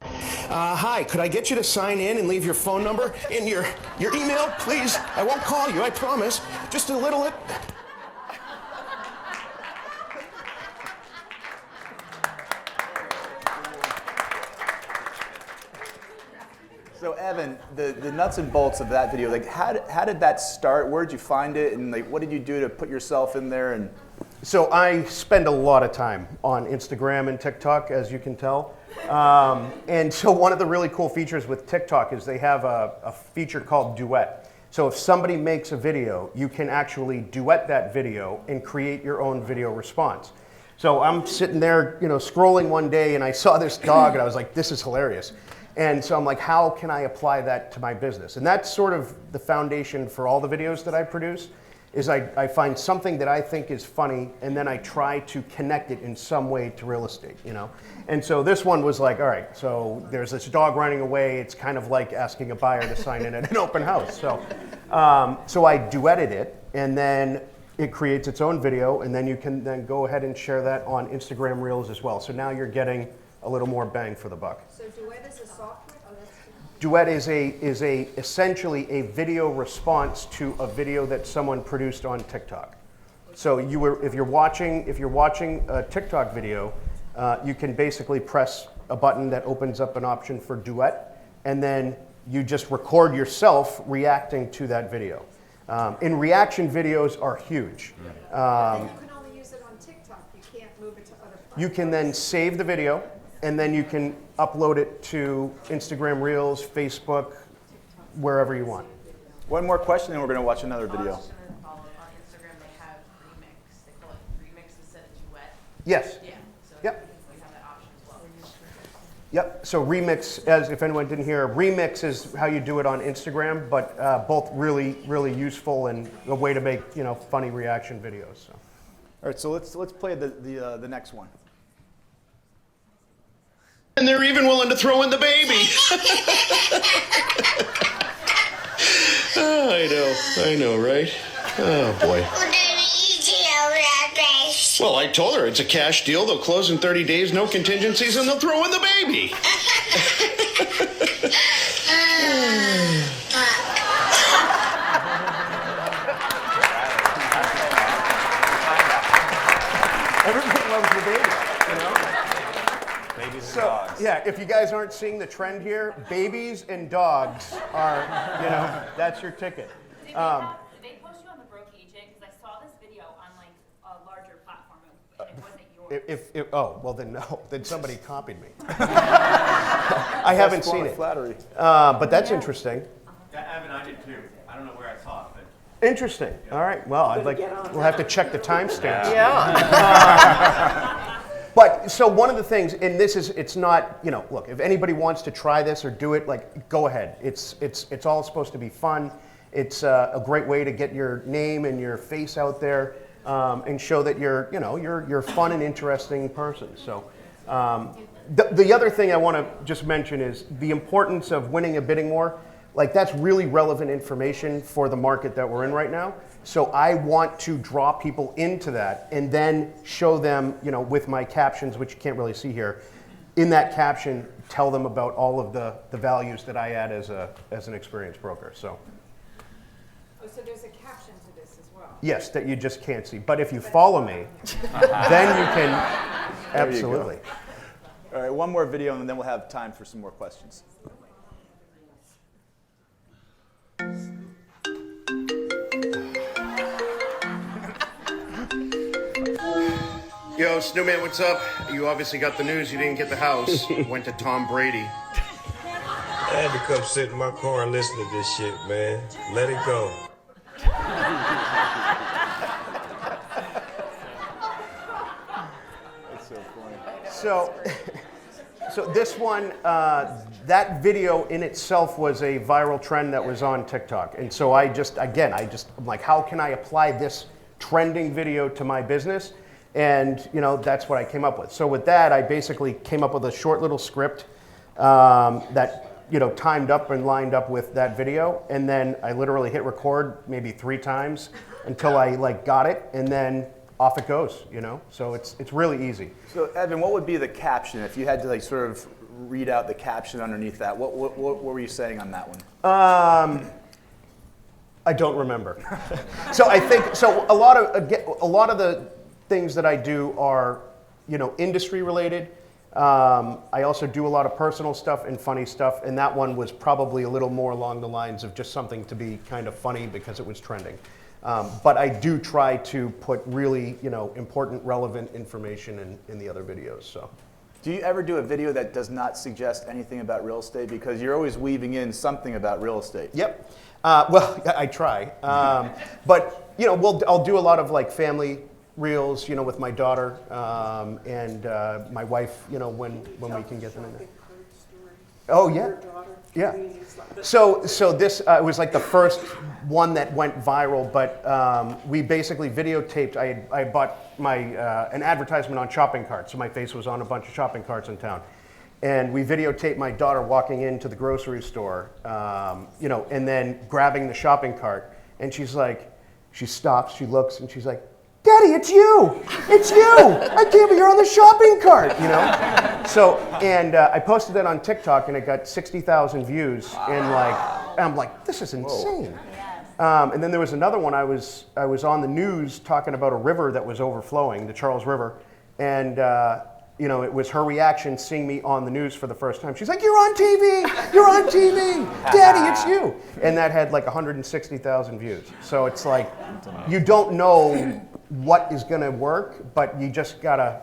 Hi, could I get you to sign in and leave your phone number and your email, please? I won't call you, I promise. Just a little it. So Evan, the nuts and bolts of that video, like how did that start? Where did you find it? And like what did you do to put yourself in there? And so I spend a lot of time on Instagram and TikTok, as you can tell. And so one of the really cool features with TikTok is they have a feature called Duet. So if somebody makes a video, you can actually duet that video and create your own video response. So I'm sitting there, scrolling one day and I saw this dog and I was like, this is hilarious. And so I'm like, how can I apply that to my business? And that's sort of the foundation for all the videos that I produce, is I find something that I think is funny and then I try to connect it in some way to real estate, And so this one was like, all right, so there's this dog running away. It's kind of like asking a buyer to sign in at an open house. So I duetted it, and then it creates its own video, and then you can then go ahead and share that on Instagram Reels as well. So now you're getting a little more bang for the buck. So Duet is a software? Oh, that's Duet is essentially a video response to a video that someone produced on TikTok. So if you're watching a TikTok video, you can basically press a button that opens up an option for Duet, and then you just record yourself reacting to that video. And reaction videos are huge. you can only use it on TikTok. You can't move it to other platforms. You can then save the video, and then you can upload it to Instagram Reels, Facebook, wherever you want. One more question, and we're going to watch another video. On Instagram, they have Remix. They call it Remix instead of Duet. Yes. Yeah. So Yep. we have that option as well. Yep. So Remix, as if anyone didn't hear, Remix is how you do it on Instagram, but both really, really useful and a way to make funny reaction videos. So. All right. So let's play the next one. And they're even willing to throw in the baby. I know, right? Oh, boy. Well, I told her it's a cash deal. They'll close in 30 days, no contingencies, and they'll throw in the baby. Everybody loves the baby, Babies and So, dogs. yeah, if you guys aren't seeing the trend here, babies and dogs are, that's your ticket. Did they post you on the Broke Agent? Because I saw this video on like a larger platform and it wasn't yours. Well then no, then somebody copied me. I haven't seen it. Flattery. But that's interesting. Evan, I did too. I don't know where I saw it, but. Interesting. All right. Well, we'll have to check the timestamps. Yeah. But so one of the things, and it's not, look, if anybody wants to try this or do it, like, go ahead. It's all supposed to be fun. It's a great way to get your name and your face out there and show that you're a fun and interesting person. So the other thing I want to just mention is the importance of winning a bidding war. Like, that's really relevant information for the market that we're in right now. So I want to draw people into that and then show them, with my captions, which you can't really see here, in that caption, tell them about all of the values that I add as an experienced broker. So there's a caption to this as well. yes, that you just can't see. But if you follow me, then you can, absolutely. All right, one more video, and then we'll have time for some more questions. Yo, Snowman, what's up? You obviously got the news. You didn't get the house. Went to Tom Brady. I had to come sit in my car and listen to this shit, man. Let it go. So, so this one, that video in itself was a viral trend that was on TikTok. And so I'm like, how can I apply this trending video to my business? And, you know, that's what I came up with. So with that, I basically came up with a short little script that, you know, timed up and lined up with that video. And then I literally hit record maybe 3 times until I like got it. And then off it goes, you know? So it's really easy. So Evan, what would be the caption if you had to like sort of read out the caption underneath that? What were you saying on that one? I don't remember. So I think, so a lot of the things that I do are, you know, industry related. I also do a lot of personal stuff and funny stuff, and that one was probably a little more along the lines of just something to be kind of funny because it was trending. But I do try to put really, you know, important, relevant information in the other videos. So, do you ever do a video that does not suggest anything about real estate? Because you're always weaving in something about real estate. Yep. Well, I try. But you know, I'll do a lot of like family reels, you know, with my daughter and my wife, you know, when we can get them in there. Oh yeah, yeah. So this was like the first one that went viral, but we basically videotaped. I bought my an advertisement on shopping carts, so my face was on a bunch of shopping carts in town, and we videotaped my daughter walking into the grocery store, you know, and then grabbing the shopping cart, and she's like, she stops, she looks, and she's like, "Daddy, it's you! It's you! I can't believe you're on the shopping cart!" You know. So, and I posted that on TikTok, and it got 60,000 views. And like, I'm like, this is insane. And then there was another one. I was on the news talking about a river that was overflowing, the Charles River, and you know, it was her reaction seeing me on the news for the first time. She's like, "You're on TV! You're on TV! Daddy, it's you!" And that had like 160,000 views. So it's like, you don't know what is going to work, but you just gotta,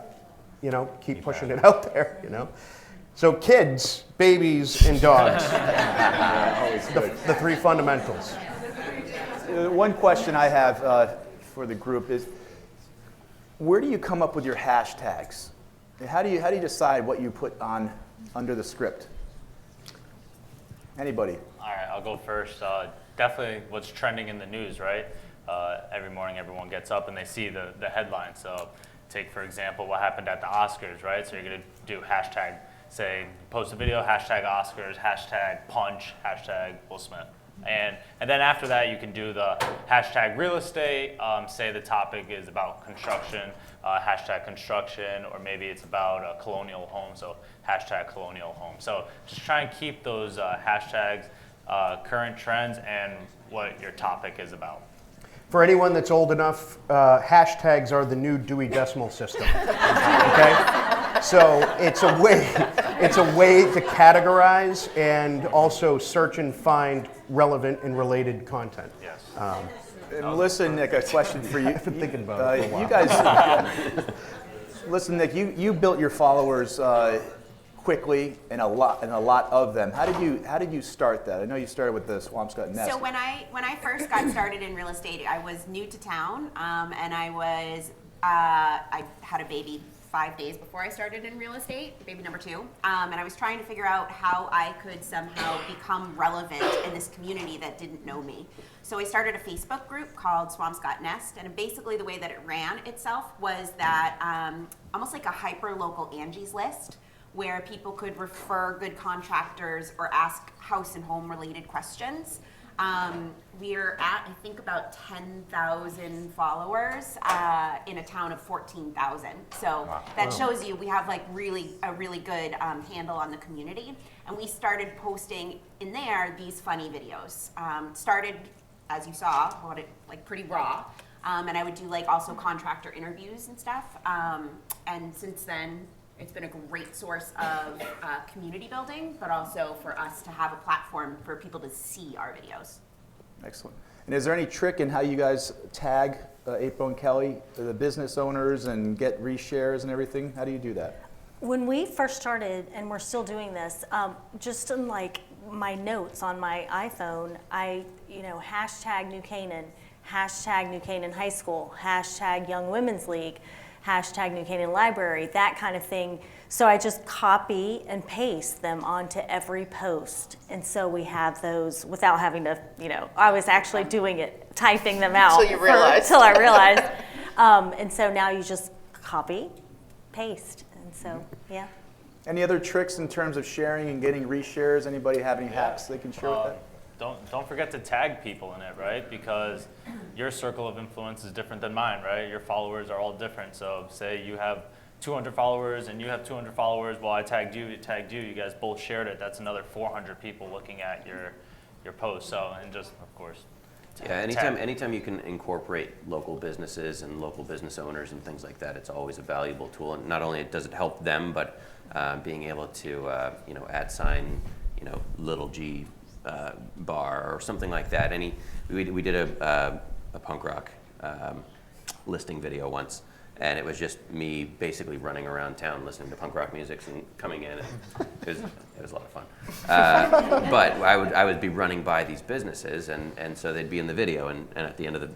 you know, keep pushing it out there, you know. So kids, babies, and dogs, the 3 fundamentals. One question I have for the group is, where do you come up with your hashtags? How do you decide what you put on under the script? Anybody? All right, I'll go first. Definitely what's trending in the news, right? Every morning everyone gets up and they see the headline. So take, for example, what happened at the Oscars, right? So you're going to do hashtag, say, post a video, hashtag Oscars, hashtag punch, hashtag Will Smith. And then after that, you can do the hashtag real estate, say the topic is about construction, hashtag construction, or maybe it's about a colonial home, so hashtag colonial home. So just try and keep those hashtags, current trends, and what your topic is about. For anyone that's old enough, hashtags are the new Dewey Decimal System. Okay, so it's a way to categorize and also search and find relevant and related content. Yes. And listen, Nick, a question for you. I've been thinking about it for a while. You guys, listen, Nick, you built your followers quickly and a lot of them. How did you start that? I know you started with the Swampscott Nest. So when I first got started in real estate, I was new to town, and I had a baby 5 days before I started in real estate, baby number 2, and I was trying to figure out how I could somehow become relevant in this community that didn't know me. So I started a Facebook group called Swampscott Nest, and basically the way that it ran itself was that almost like a hyper-local Angie's List, where people could refer good contractors or ask house and home related questions. We're at, I think, about 10,000 followers in a town of 14,000. So that shows you we have like a really good handle on the community. And we started posting in there these funny videos. Started, as you saw, like pretty raw. And I would do like also contractor interviews and stuff. And since then, it's been a great source of community building, but also for us to have a platform for people to see our videos. Excellent. And is there any trick in how you guys tag April and Kelly, the business owners, and get reshares and everything? How do you do that? When we first started, and we're still doing this, just in like my notes on my iPhone, hashtag New Canaan, hashtag New Canaan High School, hashtag Young Women's League, hashtag New Canaan Library, that kind of thing. So I just copy and paste them onto every post. And so we have those without having to, I was actually doing it, typing them out. Until you realized. Until I realized. And so now you just copy, paste. And so, yeah. Any other tricks in terms of sharing and getting reshares? Anybody have any hacks they can share with that? Don't forget to tag people in it, right? Because your circle of influence is different than mine, right? Your followers are all different. So say you have 200 followers and you have 200 followers. Well, I tagged you. You guys both shared it. That's another 400 people looking at your post. So, and just of course. Yeah, anytime you can incorporate local businesses and local business owners and things like that, it's always a valuable tool. And not only does it help them, but being able to add sign, little G bar or something like that. We did a punk rock listing video once, and it was just me basically running around town listening to punk rock music and coming in, and it was a lot of fun. But I would be running by these businesses, and so they'd be in the video, and at the end of the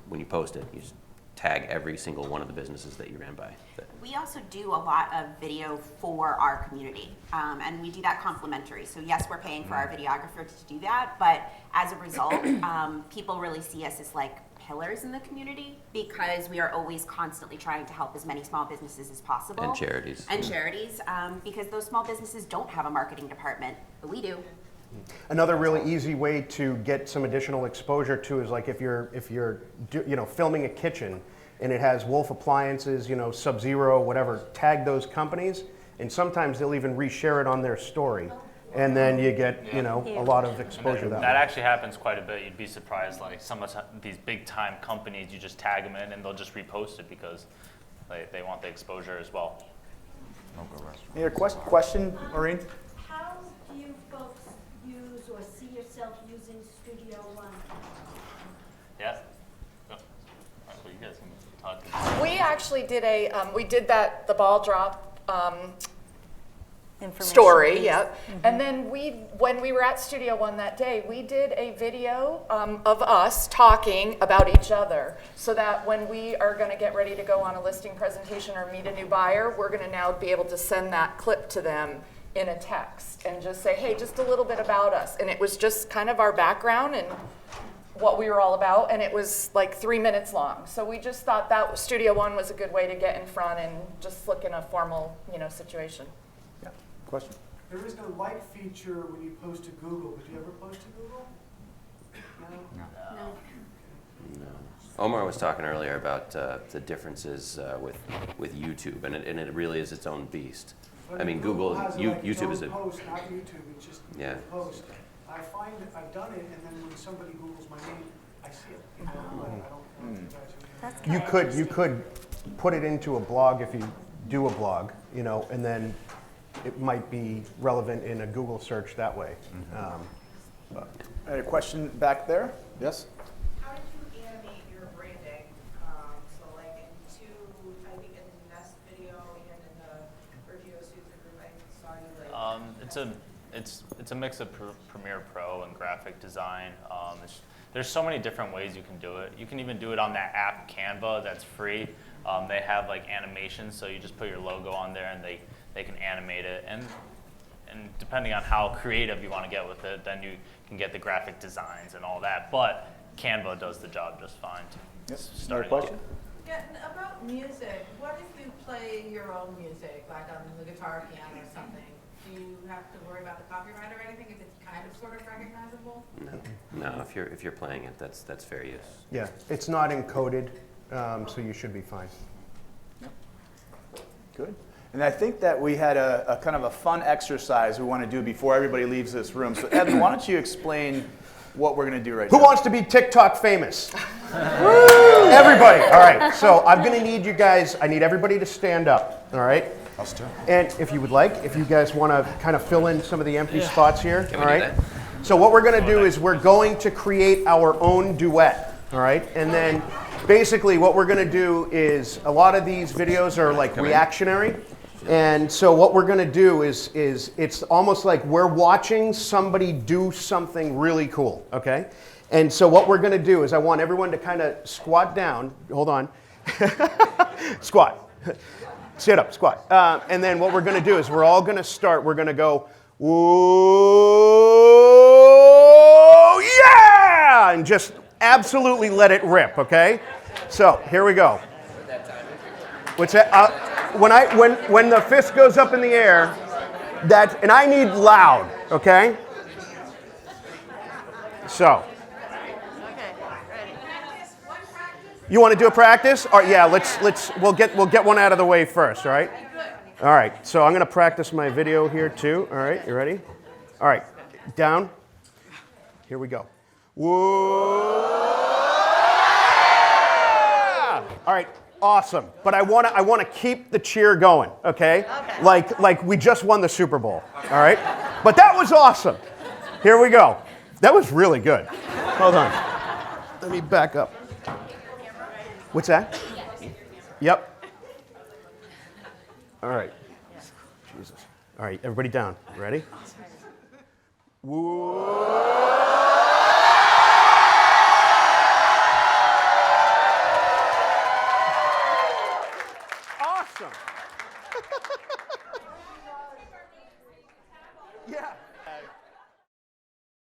when you post it, you just tag every single one of the businesses that you ran by. We also do a lot of video for our community, and we do that complimentary. So yes, we're paying for our videographer to do that, but as a result, people really see us as like pillars in the community because we are always constantly trying to help as many small businesses as possible. And charities. And charities, because those small businesses don't have a marketing department, but we do. Another really easy way to get some additional exposure to is like if you're filming a kitchen and it has Wolf Appliances, Sub-Zero, whatever, tag those companies, and sometimes they'll even reshare it on their story. And then you get, a lot of exposure that way. That actually happens quite a bit. You'd be surprised, like some of these big time companies, you just tag them in and they'll just repost it because they want the exposure as well. Any other question, Maureen? How do you folks use or see yourself using Studio One? Yeah. Well, you guys can talk to We actually did we did the ball drop Information story, piece. yeah. And then when we were at Studio One that day, we did a video of us talking about each other so that when we are going to get ready to go on a listing presentation or meet a new buyer, we're going to now be able to send that clip to them in a text and just say, hey, just a little bit about us. And it was just kind of our background and what we were all about, and it was like 3 minutes long. So we just thought that Studio One was a good way to get in front and just look in a formal, situation. Yeah. Question? There is no like feature when you post to Google. Would you ever post to Google? No. Omar was talking earlier about the differences with YouTube, and it really is its own beast. But I mean, Google has YouTube is a a post, not YouTube. It's just yeah. a post. I find that I've done it, and then when somebody Googles my name, I see it. I don't You could put it into a blog if you do a blog, and then it might be relevant in a Google search that way. A question back there? Yes? How did you animate your branding? So like I think in the Nest video and in the review of Suits Group, I saw you It's a mix of Premiere Pro and graphic design. There's so many different ways you can do it. You can even do it on that app Canva that's free. They have like animations, so you just put your logo on there and they can animate it. And depending on how creative you want to get with it, then you can get the graphic designs and all that. But Canva does the job just fine. Yes. Starting question? Yeah, and about music, what if you play your own music, like on the guitar, piano, or something? Do you have to worry about the copyright or anything if it's kind of sort of recognizable? No. If you're playing it, that's fair use. Yeah, it's not encoded, so you should be fine. Good. And I think that we had a kind of a fun exercise we want to do before everybody leaves this room. So Evan, why don't you explain what we're going to do right now? Who wants to be TikTok famous? Everybody. All right. So I'm going to need you guys. I need everybody to stand up. All right. Us too. And if you would like, if you guys want to kind of fill in some of the empty spots here. Can all we do right. that? So what we're going to do is we're going to create our own duet. All right. And then basically what we're going to do is a lot of these videos are like reactionary. And so what we're going to do is it's almost like we're watching somebody do something really cool, okay? And so what we're going to do is I want everyone to kind of squat down. Hold on. Squat. Sit up, squat. And then what we're going to do is we're all going to start. We're going to go, whoa, yeah! And just absolutely let it rip, okay? So here we go. What's that? When the fist goes up in the air, and I need loud, okay? So. You want to do a practice? All right, yeah, we'll get one out of the way first, all right? All right, so I'm going to practice my video here too. All right, you ready? All right, down. Here we go. Whoa! All right, awesome. But I want to keep the cheer going, okay? Like we just won the Super Bowl, all right? But that was awesome. Here we go. That was really good. Hold on. Let me back up. What's that? Yep. All right. Jesus. All right, everybody down. Ready? Whoa. Awesome. Yeah.